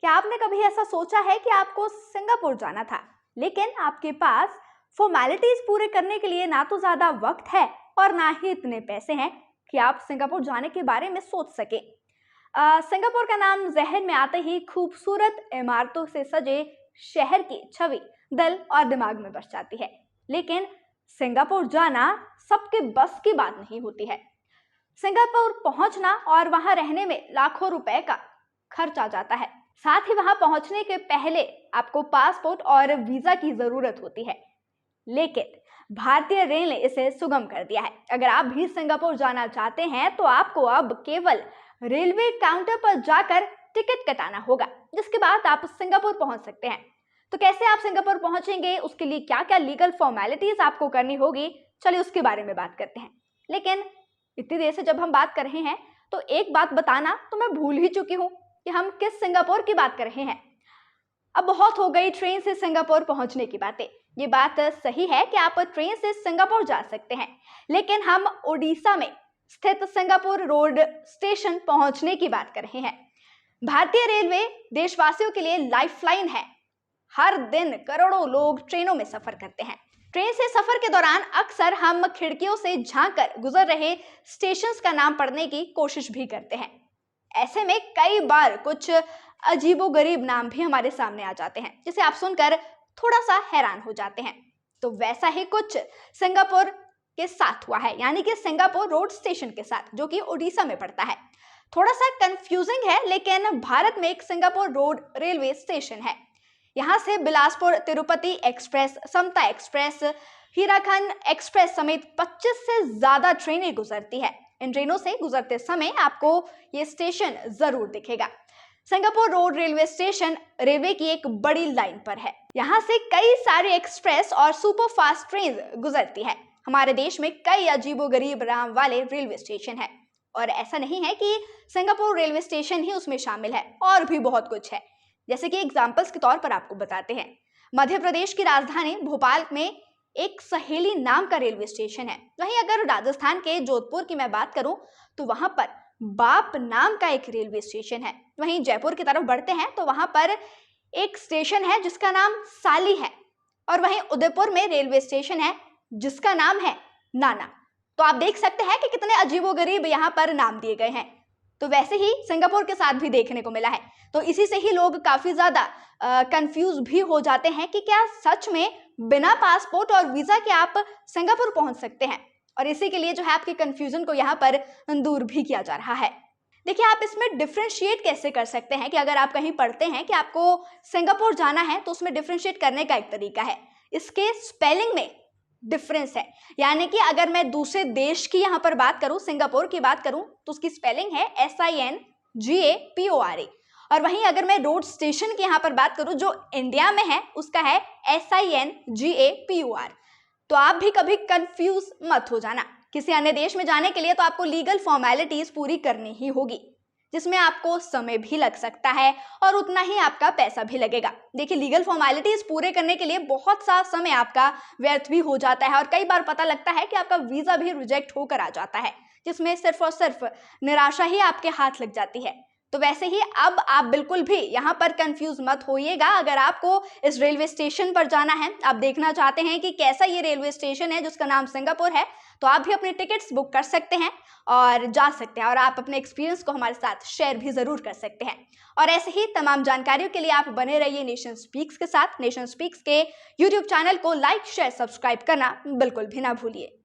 क्या आपने कभी ऐसा सोचा है कि आपको सिंगापुर जाना था, लेकिन आपके पास फॉर्मेलिटीज पूरे करने के लिए ना तो ज्यादा वक्त है और ना ही इतने पैसे हैं कि आप सिंगापुर जाने के बारे में सोच सके। सिंगापुर का नाम जहन में आते ही खूबसूरत इमारतों से सजे शहर की छवि दिल और दिमाग में बस जाती है, लेकिन सिंगापुर जाना सबके बस की बात नहीं होती है। सिंगापुर पहुंचना और वहां रहने में लाखों रुपए का खर्च आ जाता है। साथ ही वहां पहुंचने के पहले आपको पासपोर्ट और वीजा की जरूरत होती है, लेकिन भारतीय रेल ने इसे सुगम कर दिया है। अगर आप भी सिंगापुर जाना चाहते हैं तो आपको अब केवल रेलवे काउंटर पर जाकर टिकट कटाना होगा, जिसके बाद आप सिंगापुर पहुंच सकते हैं। तो कैसे आप सिंगापुर पहुंचेंगे, उसके लिए क्या क्या लीगल फॉर्मेलिटीज आपको करनी होगी, चलिए उसके बारे में बात करते हैं। लेकिन इतनी देर से जब हम बात कर रहे हैं तो एक बात बताना तो मैं भूल ही चुकी हूँ कि हम किस सिंगापुर की बात कर रहे हैं। अब बहुत हो गई ट्रेन से सिंगापुर पहुंचने की बातें। ये बात सही है कि आप ट्रेन से सिंगापुर जा सकते हैं, लेकिन हम उड़ीसा में स्थित सिंगापुर रोड स्टेशन पहुंचने की बात कर रहे हैं। भारतीय रेलवे देशवासियों के लिए लाइफलाइन है। हर दिन करोड़ों लोग ट्रेनों में सफर करते हैं। ट्रेन से सफर के दौरान अक्सर हम खिड़कियों से झांककर गुजर रहे स्टेशंस का नाम पढ़ने की कोशिश भी करते हैं। ऐसे में कई बार कुछ अजीबोगरीब नाम भी हमारे सामने आ जाते हैं, जिसे आप सुनकर थोड़ा सा हैरान हो जाते हैं। तो वैसा ही कुछ सिंगापुर के साथ हुआ है, यानी कि सिंगापुर रोड स्टेशन के साथ, जो कि उड़ीसा में पड़ता है। थोड़ा सा कंफ्यूजिंग है, लेकिन भारत में एक सिंगापुर रोड रेलवे स्टेशन है। यहाँ से बिलासपुर तिरुपति एक्सप्रेस, समता एक्सप्रेस, हीराखंड एक्सप्रेस समेत 25 से ज्यादा ट्रेनें गुजरती है। इन ट्रेनों से गुजरते समय आपको ये स्टेशन जरूर दिखेगा। Singapore road railway station railway की एक बड़ी लाइन पर है। यहाँ से कई सारी एक्सप्रेस और सुपर फास्ट ट्रेन गुजरती है। हमारे देश में कई अजीबोगरीब नाम वाले रेलवे स्टेशन है, और ऐसा नहीं है कि सिंगापुर रेलवे स्टेशन ही उसमें शामिल है, और भी बहुत कुछ है। जैसे कि एग्जाम्पल्स के तौर पर आपको बताते हैं, मध्य प्रदेश की राजधानी भोपाल में एक सहेली नाम का रेलवे स्टेशन है। वहीं अगर राजस्थान के जोधपुर की मैं बात करूं तो वहां पर बाप नाम का एक रेलवे स्टेशन है। वहीं जयपुर की तरफ बढ़ते हैं तो वहां पर एक स्टेशन है जिसका नाम साली है, और वहीं उदयपुर में रेलवे स्टेशन है जिसका नाम है नाना। तो आप देख सकते हैं कि कितने अजीबोगरीब यहाँ पर नाम दिए गए हैं। तो वैसे ही सिंगापुर के साथ भी देखने को मिला है। तो इसी से ही लोग काफी ज्यादा कंफ्यूज भी हो जाते हैं कि क्या सच में बिना पासपोर्ट और वीजा के आप सिंगापुर पहुंच सकते हैं, और इसी के लिए जो है आपके कंफ्यूजन को यहाँ पर दूर भी किया जा रहा है। देखिए, आप इसमें डिफरेंशिएट कैसे कर सकते हैं कि अगर आप कहीं पढ़ते हैं कि आपको सिंगापुर जाना है तो उसमें डिफरेंशिएट करने का एक तरीका है, इसके स्पेलिंग में डिफरेंस है। यानी कि अगर मैं दूसरे देश की यहाँ पर बात करूं, सिंगापुर की बात करूं, तो उसकी स्पेलिंग है SINGAPORE, और वहीं अगर मैं रोड स्टेशन की यहाँ पर बात करूं जो इंडिया में है, उसका है SINGAPOR। तो आप भी कभी कंफ्यूज मत हो जाना। किसी अन्य देश में जाने के लिए तो आपको लीगल फॉर्मेलिटीज पूरी करनी ही होगी, जिसमें आपको समय भी लग सकता है और उतना ही आपका पैसा भी लगेगा। देखिए, लीगल फॉर्मेलिटीज पूरे करने के लिए बहुत सा समय आपका व्यर्थ भी हो जाता है, और कई बार पता लगता है कि आपका वीजा भी रिजेक्ट होकर आ जाता है, जिसमें सिर्फ और सिर्फ निराशा ही आपके हाथ लग जाती है। तो वैसे ही अब आप बिल्कुल भी यहाँ पर कंफ्यूज मत होइएगा। अगर आपको इस रेलवे स्टेशन पर जाना है, आप देखना चाहते हैं कि कैसा ये रेलवे स्टेशन है जिसका नाम सिंगापुर है, तो आप भी अपने टिकट्स बुक कर सकते हैं और जा सकते हैं, और आप अपने एक्सपीरियंस को हमारे साथ शेयर भी जरूर कर सकते हैं। और ऐसे ही तमाम जानकारियों के लिए आप बने रहिए नेशन स्पीक्स के साथ। नेशन स्पीक्स के यूट्यूब चैनल को लाइक, शेयर, सब्सक्राइब करना बिल्कुल भी ना भूलिए।